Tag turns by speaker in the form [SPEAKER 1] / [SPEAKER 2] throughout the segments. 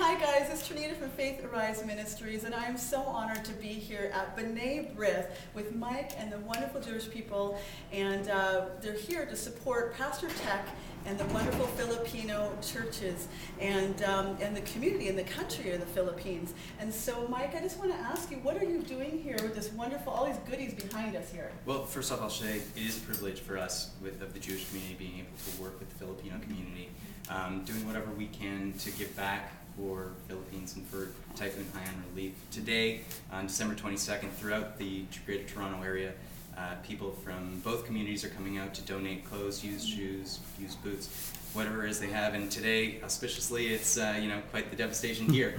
[SPEAKER 1] Hi guys, it's Treneta from Faith Arise Ministries, and I am so honored to be here at B NAI BRITH with Mike and the wonderful Jewish people, and they're here to support Pastor Tech and the wonderful Filipino churches and the community and the country of the Philippines. And so, Mike, I just want to ask you, what are you doing here with this wonderful, all these goodies behind us here?
[SPEAKER 2] Well, first off, I'll say it is a privilege for us of the Jewish community being able to work with the Filipino community, doing whatever we can to give back for Philippines and for Typhoon Relief. Today, on December 22nd, throughout the Greater Toronto area, people from both communities are coming out to donate clothes, used shoes, used boots, whatever it is they have. And today, auspiciously, it's quite the devastation here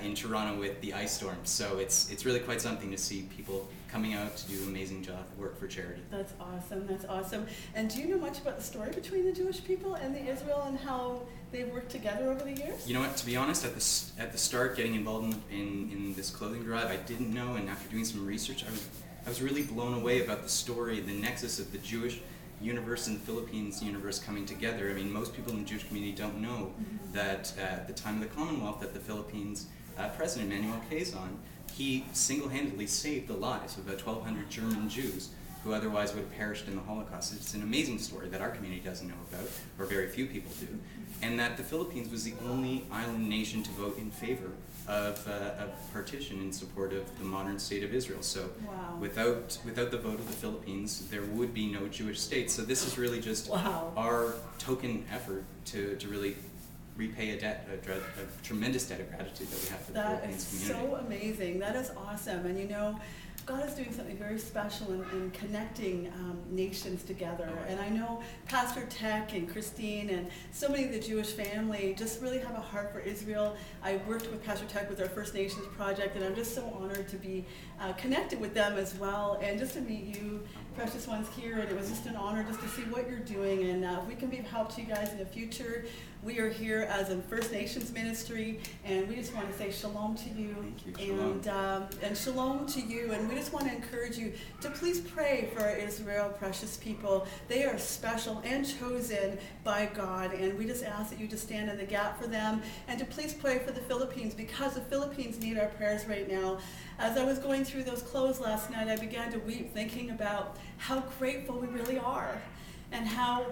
[SPEAKER 2] in Toronto with the ice storm. So it's really quite something to see people coming out to do amazing work for charity.
[SPEAKER 1] That's awesome. That's awesome. And do you know much about the story between the Jewish people and the Israel and how they've worked together over the years?
[SPEAKER 2] You know what? To be honest, at the start, getting involved in this clothing drive, I didn't know. And after doing some research, I was really blown away about the story, the nexus of the Jewish universe and the Philippines universe coming together. I mean, most people in the Jewish community don't know that at the time of the Commonwealth, that the Philippines President Manuel Quezon, he single-handedly saved the lives of about 1,200 German Jews who otherwise would have perished in the Holocaust. It's an amazing story that our community doesn't know about, or very few people do, and that the Philippines was the only island nation to vote in favor of partition in support of the modern state of Israel. So
[SPEAKER 1] wow.
[SPEAKER 2] without the vote of the Philippines, there would be no Jewish state. So this is really just
[SPEAKER 1] wow.
[SPEAKER 2] our token effort to really repay a tremendous debt of gratitude that we have for the Philippines community.
[SPEAKER 1] That is so amazing. That is awesome. And you know, God is doing something very special in connecting nations together. And I know Pastor Tech and Christine and so many of the Jewish family just really have a heart for Israel. I worked with Pastor Tech with our First Nations project, and I'm just so honored to be connected with them as well, and just to meet you, precious ones here. And it was just an honor just to see what you're doing, and if we can be of help to you guys in the future. We are here as a First Nations ministry, and we just want to say shalom to you.
[SPEAKER 2] Thank you. Shalom.
[SPEAKER 1] And shalom to you. And we just want to encourage you to please pray for our Israel precious people. They are special and chosen by God, and we just ask that you just stand in the gap for them, and to please pray for the Philippines, because the Philippines need our prayers right now. As I was going through those clothes last night, I began to weep, thinking about how grateful we really are, and how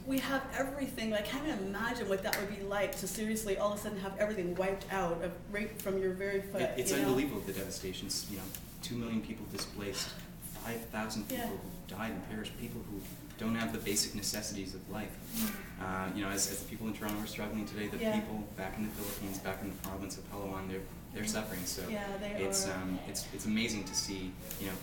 [SPEAKER 1] we have everything. I can't even imagine what that would be like to seriously all of a sudden have everything wiped out right from your very foot.
[SPEAKER 2] It's unbelievable, the devastations. 2 million people displaced, 5,000 people who died and perished, people who don't have the basic necessities of life. As the people in Toronto are struggling today, the people back in the Philippines, back in the province of Palawan, they're suffering. So it's amazing to see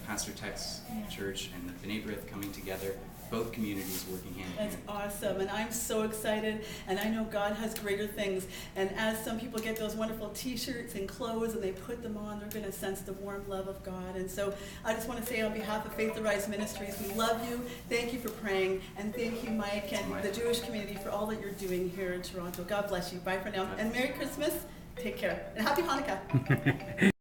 [SPEAKER 2] Pastor Tech's church and the B NAI BRITH coming together, both communities working hand in hand.
[SPEAKER 1] That's awesome, and I'm so excited, and I know God has greater things. And as some people get those wonderful t-shirts and clothes and they put them on, they're going to sense the warm love of God. And so I just want to say on behalf of Faith Arise Ministries, we love you, thank you for praying, and thank you, Mike, and the Jewish community for all that you're doing here in Toronto. God bless you. Bye for now, and Merry Christmas. Take care, and Happy Hanukkah.